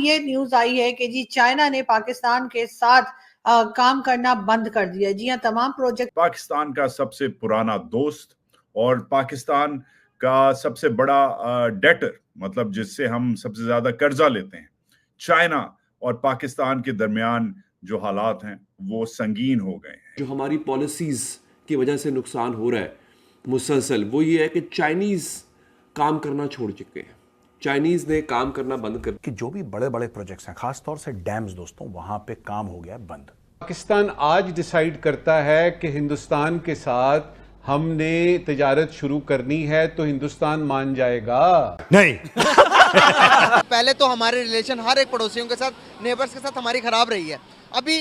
ये न्यूज आई है कि जी चाइना ने पाकिस्तान के साथ काम करना बंद कर दिया। जी हाँ, तमाम प्रोजेक्ट पाकिस्तान का सबसे पुराना दोस्त और पाकिस्तान का सबसे बड़ा डेटर, मतलब जिससे हम सबसे ज्यादा कर्जा लेते हैं, चाइना और पाकिस्तान के दरमियान जो हालात हैं वो संगीन हो गए हैं। जो हमारी पॉलिसीज की वजह से नुकसान हो रहा है मुसलसल, वो ये है कि चाइनीज काम करना छोड़ चुके हैं। चाइनीज ने काम करना बंद कर कि जो भी बड़े बड़े प्रोजेक्ट्स हैं, खासतौर से डैम्स दोस्तों, वहां पे काम हो गया बंद। पाकिस्तान आज डिसाइड करता है कि हिंदुस्तान के साथ हमने तिजारत शुरू करनी है तो हिंदुस्तान मान जाएगा नहीं। पहले तो हमारे रिलेशन हर एक पड़ोसियों के साथ, नेबर्स के साथ हमारी खराब रही है। अभी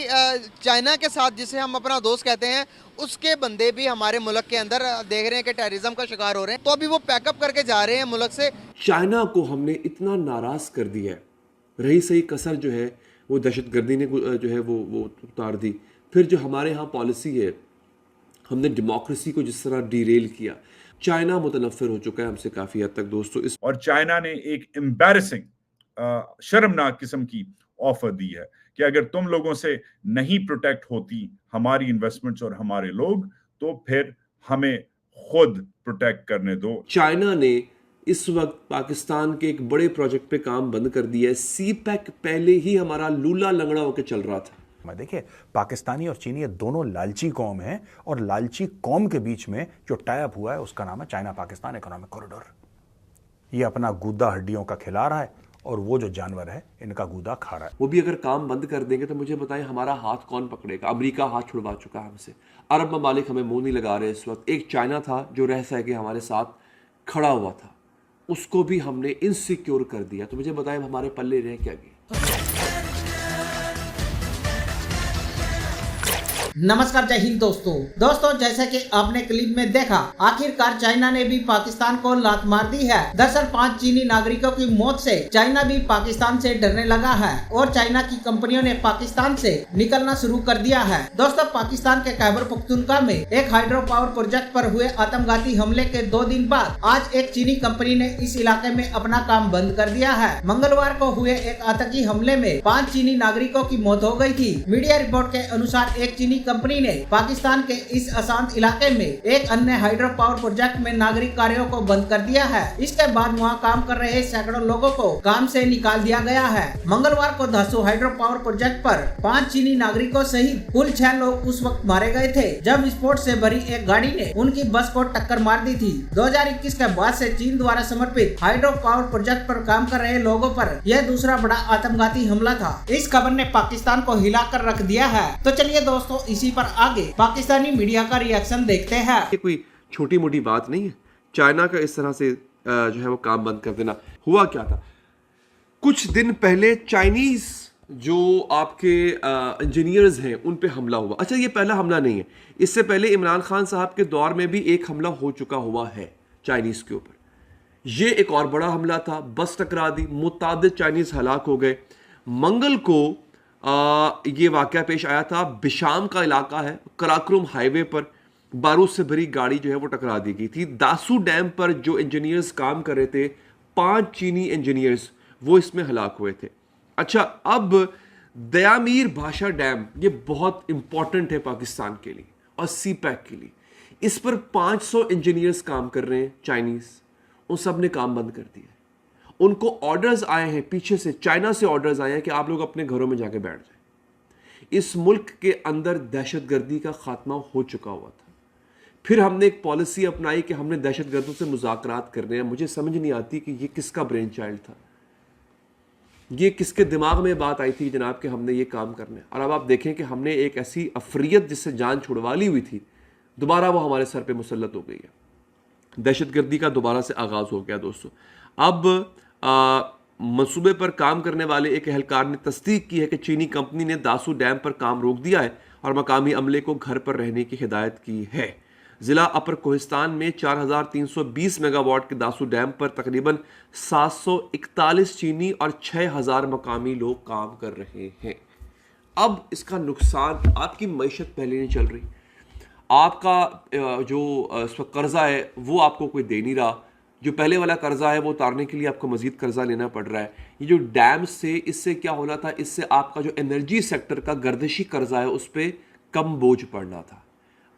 चाइना के साथ, जिसे हम अपना दोस्त कहते हैं, उसके बंदे भी हमारे मुल्क के अंदर देख रहे हैं कि टेररिज्म का शिकार हो रहे हैं, तो अभी वो पैकअप करके जा रहे हैं मुल्क से। चाइना को हमने इतना नाराज कर दिया है, रही सही कसर जो है वो दहशतगर्दी ने जो है वो उतार दी। फिर जो हमारे यहाँ पॉलिसी है, हमने डेमोक्रेसी को जिस तरह डीरेल किया, चाइना मुतनफ़िर हो चुका है हमसे काफ़ी हद तक दोस्तों। और चाइना ने एक एम्बैरेसिंग, शर्मनाक किस्म की ऑफर दी है कि अगर तुम लोगों से नहीं प्रोटेक्ट होती हमारी इन्वेस्टमेंट्स और हमारे लोग, तो फिर हमें खुद प्रोटेक्ट करने दो। चाइना ने इस वक्त पाकिस्तान के एक बड़े प्रोजेक्ट पे काम बंद कर दिया है। सीपैक पहले ही हमारा लूला लंगड़ा होकर चल रहा था। देखिए, पाकिस्तानी और चीनी ये दोनों लालची कौम हैं, और लालची कौम के बीच में जो टाई अप हुआ है उसका नाम है चाइना पाकिस्तान इकोनॉमिक कॉरिडोर। ये अपना गूदा हड्डियों का खिला रहा है और वो जो जानवर है इनका गूदा खा रहा है। वो भी अगर काम बंद कर देंगे तो मुझे बताएं हमारा हाथ कौन पकड़ेगा। अमेरिका हाथ छुड़वा चुका है हमसे, अरब ममालिक हमें मुंह नहीं लगा रहे इस वक्त। एक चाइना था जो रह सह के हमारे साथ खड़ा हुआ था, उसको भी हमने इनसिक्योर कर दिया। तो मुझे बताएं हमारे पल्ले रह क्या गया। नमस्कार, जय हिंद दोस्तों जैसा कि आपने क्लिप में देखा, आखिरकार चाइना ने भी पाकिस्तान को लात मार दी है। दरअसल 5 चीनी नागरिकों की मौत से चाइना भी पाकिस्तान से डरने लगा है और चाइना की कंपनियों ने पाकिस्तान से निकलना शुरू कर दिया है। दोस्तों, पाकिस्तान के खैबर पख्तूनख्वा में एक हाइड्रो पावर प्रोजेक्ट पर हुए आत्मघाती हमले के 2 दिन बाद आज एक चीनी कंपनी ने इस इलाके में अपना काम बंद कर दिया है। मंगलवार को हुए एक आतंकी हमले में 5 चीनी नागरिकों की मौत हो गई थी। मीडिया रिपोर्ट के अनुसार एक चीनी कंपनी ने पाकिस्तान के इस अशांत इलाके में एक अन्य हाइड्रो पावर प्रोजेक्ट में नागरिक कार्यों को बंद कर दिया है। इसके बाद वहां काम कर रहे सैकड़ों लोगों को काम से निकाल दिया गया है। मंगलवार को धासू हाइड्रो पावर प्रोजेक्ट पर 5 चीनी नागरिकों सहित कुल 6 लोग उस वक्त मारे गए थे जब विस्फोट से भरी एक गाड़ी ने उनकी बस को टक्कर मार दी थी। 2021 के बाद से चीन द्वारा समर्पित हाइड्रो पावर प्रोजेक्ट पर काम कर रहे लोगों पर यह दूसरा बड़ा आत्मघाती हमला था। इस खबर ने पाकिस्तान को हिलाकर रख दिया है। तो चलिए दोस्तों, इसी पर आगे पाकिस्तानी मीडिया का रिएक्शन देखते हैं। ये कोई छोटी मोटी बात नहीं है चाइना का इस तरह से जो है वो काम बंद कर देना। हुआ क्या था, कुछ दिन पहले चाइनीज जो आपके इंजीनियर्स हैं उन पे हमला हुआ। अच्छा, ये पहला हमला नहीं है, इससे पहले इमरान खान साहब के दौर में भी एक हमला हो चुका हुआ है चाइनीज के ऊपर। ये एक और बड़ा हमला था, बस टकरा दी, मुतादिद चाइनीज हलाक हो गए। मंगल को ये वाकया पेश आया था, बिशाम का इलाका है, कराकुरम हाईवे पर बारूद से भरी गाड़ी जो है वो टकरा दी गई थी। दासू डैम पर जो इंजीनियर्स काम कर रहे थे, 5 चीनी इंजीनियर्स, वो इसमें हलाक हुए थे। अच्छा, अब दयामीर भाषा डैम, ये बहुत इंपॉर्टेंट है पाकिस्तान के लिए और सीपैक के लिए। इस पर 500 इंजीनियर्स काम कर रहे हैं चाइनीज, उन सब ने काम बंद कर दिया। उनको ऑर्डर्स आए हैं पीछे से, चाइना से ऑर्डर्स आए हैं कि आप लोग अपने घरों में जाके बैठ जाएं। इस मुल्क के अंदर दहशतगर्दी का खात्मा हो चुका हुआ था। फिर हमने एक पॉलिसी अपनाई कि हमने दहशतगर्दों से मुज़ाकरात करने हैं। मुझे समझ नहीं आती कि ये किसका ब्रेन चाइल्ड था, ये किसके दिमाग में बात आई थी जनाब कि हमने ये काम करना है। और अब आप देखें कि हमने एक ऐसी अफरियत जिससे जान छुड़वा ली हुई थी, दोबारा वो हमारे सर पे मुसल्लत हो गई है। दहशतगर्दी का दोबारा से आगाज़ हो गया दोस्तों। अब मंसूबे पर काम करने वाले एक एहलकार ने तस्दीक की है कि चीनी कंपनी ने दासू डैम पर काम रोक दिया है और मकामी अमले को घर पर रहने की हिदायत की है। ज़िला अपर कोहिस्तान में 4320 मेगावाट के दासू डैम पर तकरीबन 741 चीनी और 6000 मकामी लोग काम कर रहे हैं। अब इसका नुकसान, आपकी मईशत पहले नहीं चल रही, आपका जो कर्जा है वो आपको कोई दे नहीं रहा, जो पहले वाला कर्जा है वो उतारने के लिए आपको मजीद कर्जा लेना पड़ रहा है। ये जो डैम से, इससे क्या होना था, इससे आपका जो एनर्जी सेक्टर का गर्दिशी कर्जा है उस पर कम बोझ पड़ना था।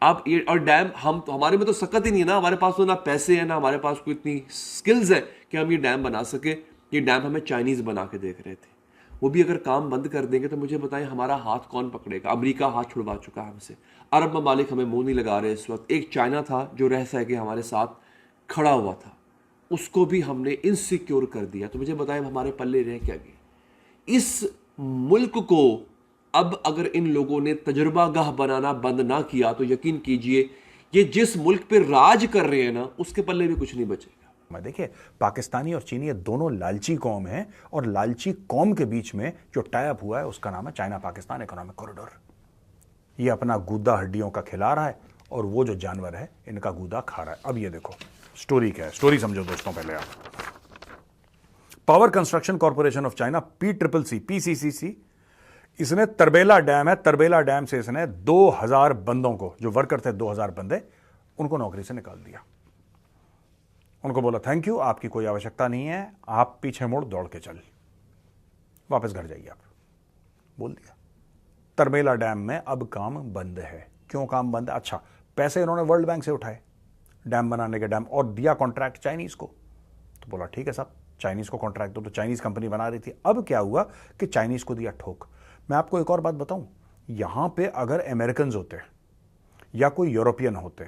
अब ये और डैम हमारे में तो सकत ही नहीं है ना, हमारे पास तो ना पैसे हैं ना हमारे पास कोई इतनी स्किल्स है कि हम ये डैम बना सके। ये डैम हमें चाइनीज़ बना के देख रहे थे, वो भी अगर काम बंद कर देंगे तो मुझे बताएं हमारा हाथ कौन पकड़ेगा। अमेरिका हाथ छुड़वा चुका है हमसे, अरब ममालिक हमें मुंह नहीं लगा रहे इस वक्त। एक चाइना था जो रह सह के हमारे साथ खड़ा हुआ था, उसको भी हमने इनसिक्योर कर दिया। तो मुझे बताएं हमारे पल्ले रह क्या गए। इस मुल्क को अब अगर इन लोगों ने तजुर्बागाह बनाना बंद ना किया तो यकीन कीजिए ये जिस मुल्क पे राज कर रहे हैं ना उसके पल्ले भी कुछ नहीं बचेगा। देखिए, पाकिस्तानी और चीनी ये दोनों लालची कौम हैं और लालची कौम के बीच में जो टाई अप हुआ है उसका नाम है चाइना पाकिस्तान इकोनॉमिक कॉरिडोर। ये अपना गूदा हड्डियों का खिला रहा है और वो जो जानवर है इनका गूदा खा रहा है। अब ये देखो स्टोरी क्या है, स्टोरी समझो दोस्तों। पहले आप power construction corporation of China PCCC, इसने तरबेला डैम है, तरबेला डैम से इसने 2000 बंदों को, जो वर्कर थे 2000 बंदे, उनको नौकरी से निकाल दिया। उनको बोला थैंक यू, आपकी कोई आवश्यकता नहीं है, आप पीछे मुड़ दौड़ के चल, वापस घर जाइए आप, बोल दिया। तरबेला डैम में अब काम बंद है। क्यों काम बंद है? अच्छा, पैसे इन्होंने वर्ल्ड बैंक से उठाए डैम बनाने के, डैम, और दिया कॉन्ट्रैक्ट चाइनीज को। तो बोला ठीक है साहब, चाइनीज को कॉन्ट्रैक्ट दो। तो चाइनीज कंपनी बना रही थी। अब क्या हुआ कि चाइनीज को दिया ठोक। मैं आपको एक और बात बताऊं, यहां पे अगर अमेरिकन होते या कोई यूरोपियन होते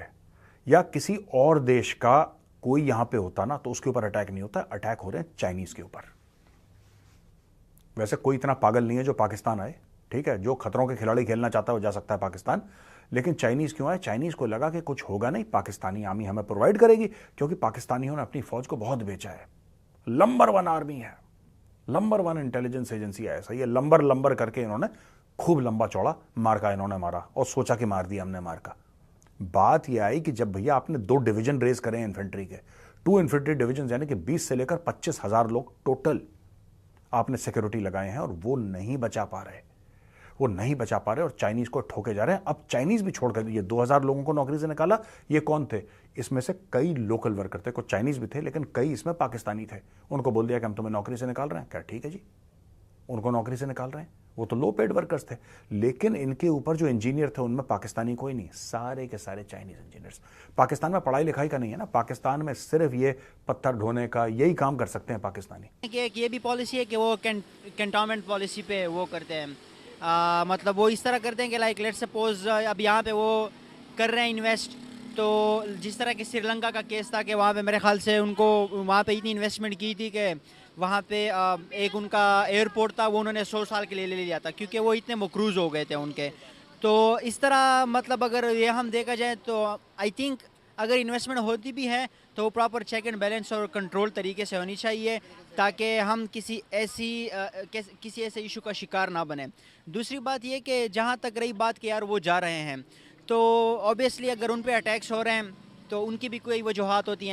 या किसी और देश का कोई यहां पे होता ना तो उसके ऊपर अटैक नहीं होता। अटैक हो रहे हैं चाइनीज के ऊपर। वैसे कोई इतना पागल नहीं है जो पाकिस्तान आए, ठीक है, जो खतरों के खिलाड़ी खेलना चाहता है वो जा सकता है पाकिस्तान, लेकिन चाइनीज क्यों आए? चाइनीज को लगा कि कुछ होगा नहीं, पाकिस्तानी आर्मी हमें प्रोवाइड करेगी, क्योंकि पाकिस्तानियों ने अपनी फौज को बहुत बेचा है। नंबर 1 आर्मी है, नंबर 1 इंटेलिजेंस एजेंसी है। ऐसा ये लंबर करके इन्होंने खूब लंबा चौड़ा मार्का इन्होंने मारा और सोचा कि मार दिया हमने मार्का। बात यह आई कि जब भैया आपने 2 डिवीजन रेज करे हैं इन्फेंट्री के, 2 इन्फेंट्री डिवीजन, यानी कि 20 से लेकर 25,000 लोग टोटल आपने सिक्योरिटी लगाए हैं और वो नहीं बचा पा रहे, वो नहीं बचा पा रहे और चाइनीज को ठोके जा रहे हैं। अब चाइनीज भी छोड़कर, ये 2000 लोगों को नौकरी से निकाला। ये कौन थे? इसमें से कई लोकल वर्कर थे, कुछ चाइनीज भी थे लेकिन कई इसमें पाकिस्तानी थे। उनको बोल दिया कि हम तुम्हें नौकरी से निकाल रहे हैं। क्या ठीक है जी, उनको नौकरी से निकाल रहे हैं। वो तो लो पेड वर्कर्स थे, लेकिन इनके ऊपर जो इंजीनियर थे उनमें पाकिस्तानी कोई नहीं, सारे के सारे चाइनीज इंजीनियर्स। पाकिस्तान में पढ़ाई लिखाई का नहीं है ना, पाकिस्तान में सिर्फ ये पत्थर ढोने का यही काम कर सकते हैं पाकिस्तानी। एक ये भी पॉलिसी है कि वो कैंटोनमेंट पॉलिसी पे वो करते हैं, मतलब वो इस तरह करते हैं कि लाइक लेट्स सपोज अब यहाँ पे वो कर रहे हैं इन्वेस्ट, तो जिस तरह कि श्रीलंका का केस था कि वहाँ पे मेरे ख्याल से उनको वहाँ पे इतनी इन्वेस्टमेंट की थी कि वहाँ पे एक उनका एयरपोर्ट था वो उन्होंने 100 साल के लिए ले लिया था क्योंकि वो इतने मकरूज हो गए थे उनके। तो इस तरह मतलब अगर ये हम देखा जाए तो आई थिंक अगर इन्वेस्टमेंट होती भी है तो वो प्रॉपर चेक एंड बैलेंस और कंट्रोल तरीके से होनी चाहिए ताकि हम किसी ऐसे इशू का शिकार ना बने। दूसरी बात ये कि जहाँ तक रही बात कि यार वो जा रहे हैं तो ऑब्वियसली अगर उन पे अटैक्स हो रहे हैं तो उनकी भी कोई वजूहात होती हैं।